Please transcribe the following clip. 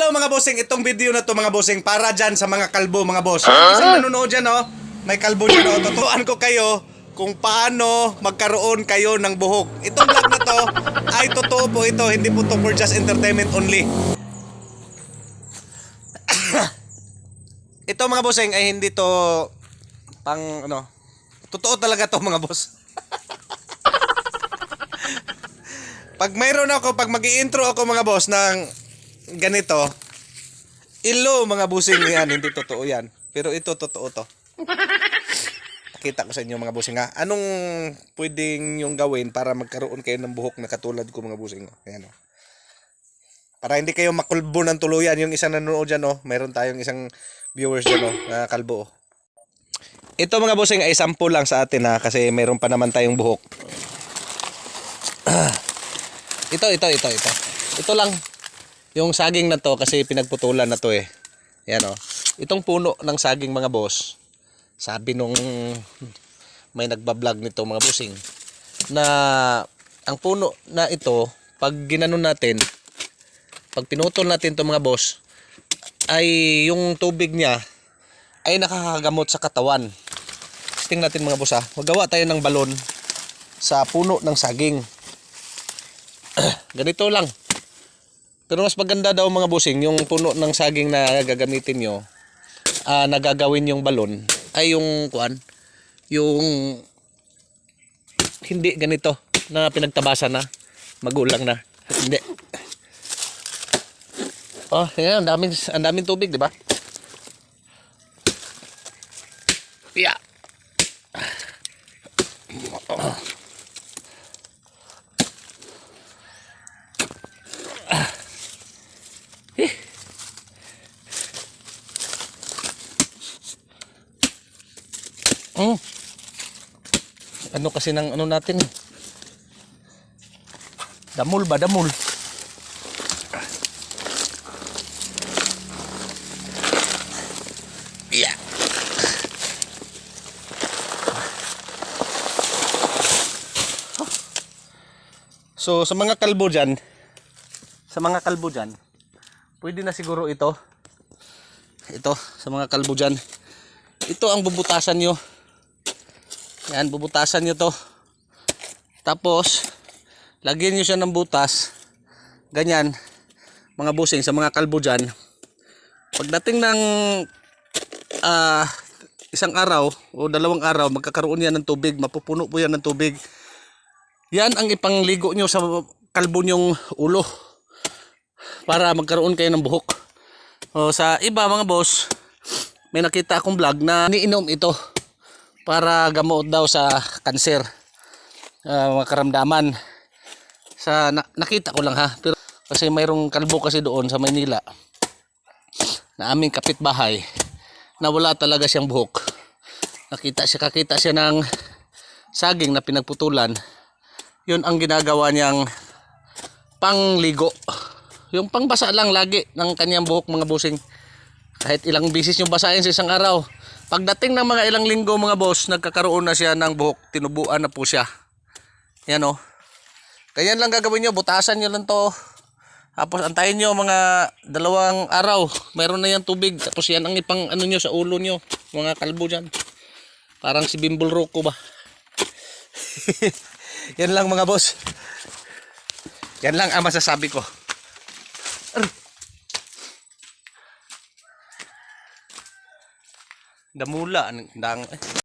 Hello mga bossing, itong video na to mga bossing para dyan sa mga kalbo mga boss. Isang nanonood dyan oh, may kalbo dyan oh. Tuturuan ko kayo kung paano magkaroon kayo ng buhok. Itong vlog na to ay totoo po ito, hindi po to for just entertainment only. Ito mga bossing ay hindi to pang ano, totoo talaga to mga boss. Pag mayroon ako, pag mag-i-intro ako mga boss ng ganito, ilo mga bossing yan, hindi totoo yan. Pero ito totoo to. Pakita ko sa inyo mga bossing ha. Anong pwedeng yung gawin para magkaroon kayo ng buhok na katulad ko mga bossing. Ayan o. Para hindi kayo makulbo ng tuluyan. Yung isang nanonood dyan o. Mayroon tayong isang viewers dyan o. Na kalbo o. Ito mga bossing ay sample lang sa atin ha. Kasi mayroon pa naman tayong buhok. Ito. Ito lang. Yung saging na to kasi pinagputulan na to eh. Yan o. Itong puno ng saging mga boss. Sabi nung may nagbablog nito mga bossing. Na ang puno na ito, pag ginanon natin, pag pinutol natin to mga boss, ay yung tubig niya ay nakakagamot sa katawan. Tingnan natin mga boss ha. Magawa tayo ng balon sa puno ng saging. Ganito lang. Pero mas maganda daw mga bossing, yung puno ng saging na gagamitin nyo, nagagawin yung balon, ay yung kuan, yung hindi ganito, na pinagtabasan na, magulang na. Hindi. Oh, yan, ang daming tubig, di ba? Yeah. Ano kasi ng ano natin? Damul ba? Damul. Yeah. So sa mga kalbo dyan, pwede na siguro ito. Ito, sa mga kalbo dyan. Ito ang bubutasan nyo. Yan, bubutasan nyo to. Tapos, lagyan nyo siya ng butas. Ganyan, mga bossing, sa mga kalbo dyan. Pagdating ng isang araw o dalawang araw, magkakaroon yan ng tubig. Mapupuno po yan ng tubig. Yan ang ipangligo nyo sa kalbo nyong ulo. Para magkaroon kayo ng buhok. O, sa iba mga boss, may nakita akong vlog na niinom ito para gamot daw sa kanser, mga karamdaman. Nakita ko lang ha, pero kasi mayroong kalbo kasi doon sa Maynila na aming kapitbahay na wala talaga siyang buhok. Kakita siya ng saging na pinagputulan. Yun ang ginagawa niyang pangligo, yung pangbasa lang lagi ng kanyang buhok mga bossing. Kahit ilang bisis nyo basahin sa isang araw, pagdating ng mga ilang linggo mga boss, nagkakaroon na siya ng buhok, tinubuan na po siya. Yan o. Ganyan lang gagawin nyo, butasan nyo lang to. Tapos antayin nyo mga 2 araw, mayroon na yan tubig. Tapos yan ang ipang ano nyo sa ulo nyo, mga kalbo dyan. Parang si Bimbol Rocco ba. Yan lang mga boss. Yan lang ang masasabi ko. Damula,